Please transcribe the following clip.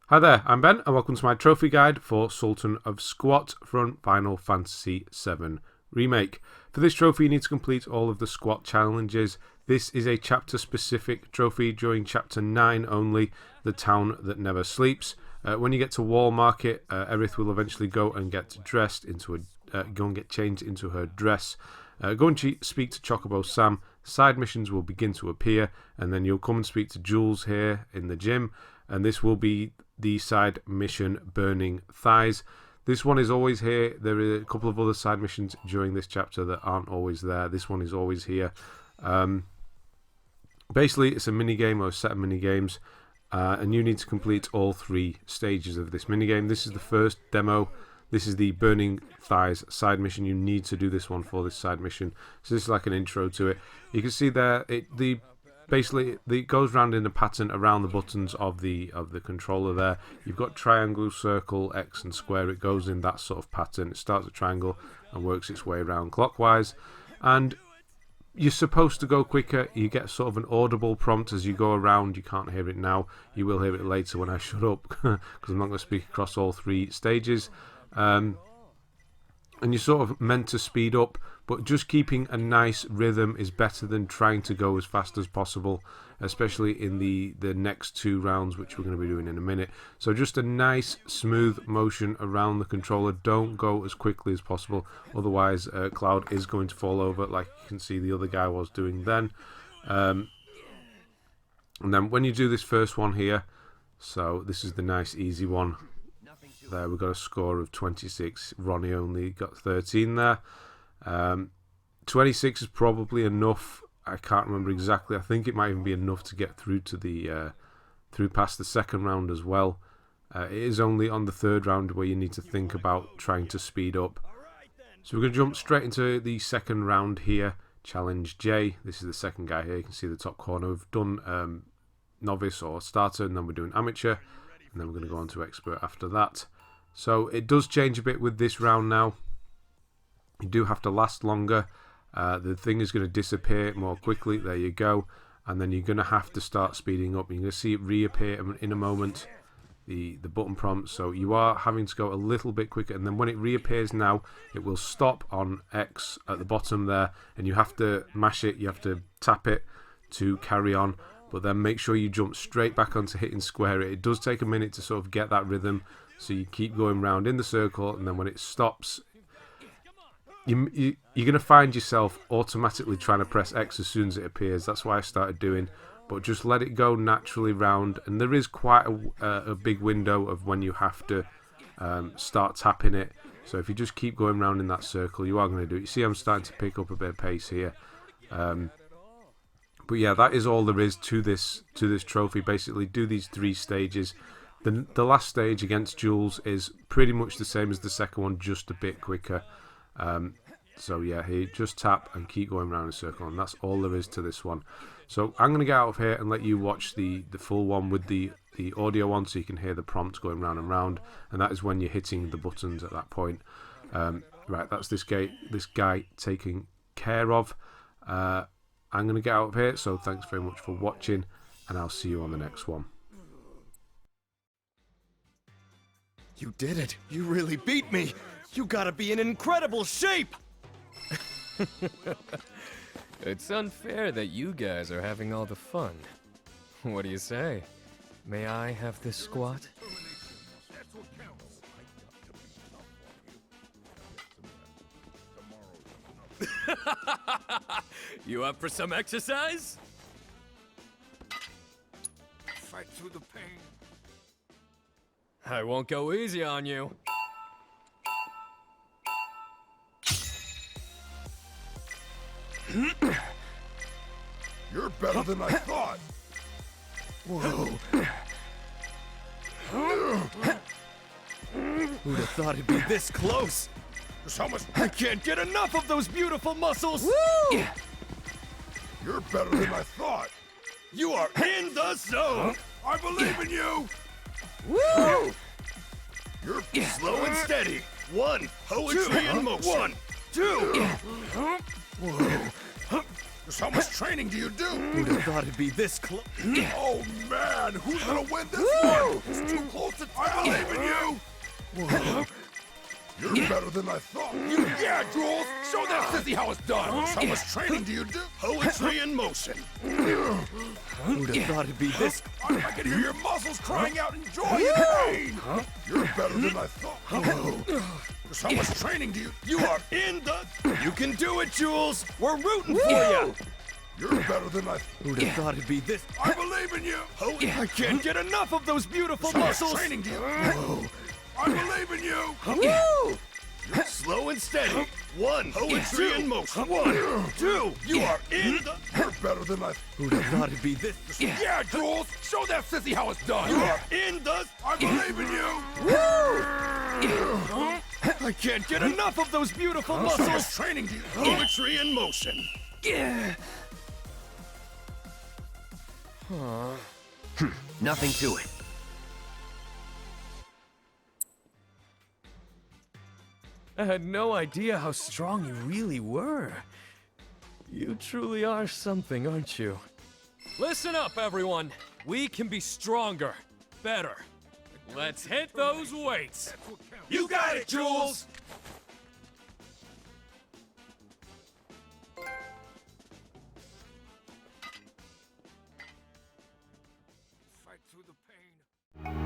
Hi there, I'm Ben, and welcome to my trophy guide for Sultan of Squat from Final Fantasy VII Remake. For this trophy, you need to complete all of the Squat challenges. This is a chapter-specific trophy during Chapter 9 only, The Town That Never Sleeps. When you get to Wall Market, Aerith will eventually go and get dressed into go and get changed into her dress. Go and speak to Chocobo Sam. Side missions will begin to appear, and then you'll come and speak to Jules here in the gym, and this will be the side mission Burning Thighs. This one is always here. There are a couple of other side missions during this chapter that aren't always there. This one is always here. Basically, it's a minigame or a set of minigames, and you need to complete all 3 stages of this minigame. This is the first demo. This is the Burning Thighs side mission. You need to do this one for this side mission. So this is like an intro to it. You can see there, basically it goes round in a pattern around the buttons of the controller there. You've got triangle, circle, X and square. It goes in that sort of pattern. It starts at triangle and works its way around clockwise. And you're supposed to go quicker. You get sort of an audible prompt as you go around. You can't hear it now. You will hear it later when I shut up, because I'm not going to speak across all 3 stages. And you're sort of meant to speed up, but just keeping a nice rhythm is better than trying to go as fast as possible, especially in the next 2 rounds, which we're going to be doing in a minute. So just a nice smooth motion around the controller. Don't go as quickly as possible, otherwise Cloud is going to fall over, like you can see the other guy was doing then. And then when you do this first one here, so this is the nice easy one. There we've got a score of 26. Ronnie only got 13 there. 26 is probably enough. I can't remember exactly. I think it might even be enough to get through to the through past the second round as well. It is only on the 3rd round where you need to think about trying to speed up. So we're going to jump straight into the second round here. Challenge J. This is the second guy here. You can see the top corner. We've done novice or starter, and then we're doing amateur, and then we're going to go on to expert after that. So it does change a bit with this round now. You do have to last longer. The thing is going to disappear more quickly. There you go. And then you're going to have to start speeding up. You're going to see it reappear in a moment, the button prompt. So you are having to go a little bit quicker. And then when it reappears now, it will stop on X at the bottom there. And you have to mash it. You have to tap it to carry on. But then make sure you jump straight back onto hitting square. It does take a minute to sort of get that rhythm. So you keep going round in the circle, and then when it stops, you're going to find yourself automatically trying to press X as soon as it appears. That's what I started doing. But just let it go naturally round. And there is quite a big window of when you have to start tapping it. So if you just keep going round in that circle, you are going to do it. You see I'm starting to pick up a bit of pace here. But yeah, that is all there is to this trophy. Basically, do these 3 stages. The last stage against Jules is pretty much the same as the second one, just a bit quicker. So yeah, here, just tap and keep going around in a circle, and that's all there is to this one. So I'm going to get out of here and let you watch the full one with the audio on, so you can hear the prompt going round and round, and that is when you're hitting the buttons at that point. Right, that's this guy taken care of. I'm going to get out of here, so thanks very much for watching, and I'll see you on the next one. You did it! You really beat me! You gotta be in incredible shape! It's unfair that you guys are having all the fun. What do you say? May I have this squat? You up for some exercise? Fight through the pain. I won't go easy on you. You're better than I thought. Whoa. Who'd have thought it'd be this close? Just how much? I can't get enough of those beautiful muscles! Woo! You're better than I thought. You are in the zone! I believe in you. Woo! You're Slow and steady. 1, poetry in motion. 1, 2. Whoa. How much training do you do? Who'd have thought it'd be this close? Oh man, who's gonna win this one? It's too close to I believe in you! Whoa. You're better than I thought. Yeah, Jules! Show that sissy how it's done! How much training do you do? Poetry in motion. Who'd have thought it'd be this? I can hear your muscles crying out in joy and pain! You're better than I thought. How much training do you... You are in the... You can do it, Jules! We're rooting for you! You're better than I... Who'd have thought it'd be this? I believe in you! I can't get enough of those beautiful How much muscles! training do you... I believe in you! Woo! You're slow and steady. One, poetry in motion. 1, 2, you are in the... You're better than I... Who'd have thought it'd be this? Yeah, Jules! Show that sissy how it's done! You are in the... I believe in you! I can't get enough of those beautiful How much muscles! training do you... Poetry in motion. Nothing to it. I had no idea how strong you really were. You truly are something, aren't you? Listen up, everyone. We can be stronger, better. Let's hit those weights. You got it, Jules! Fight through the pain.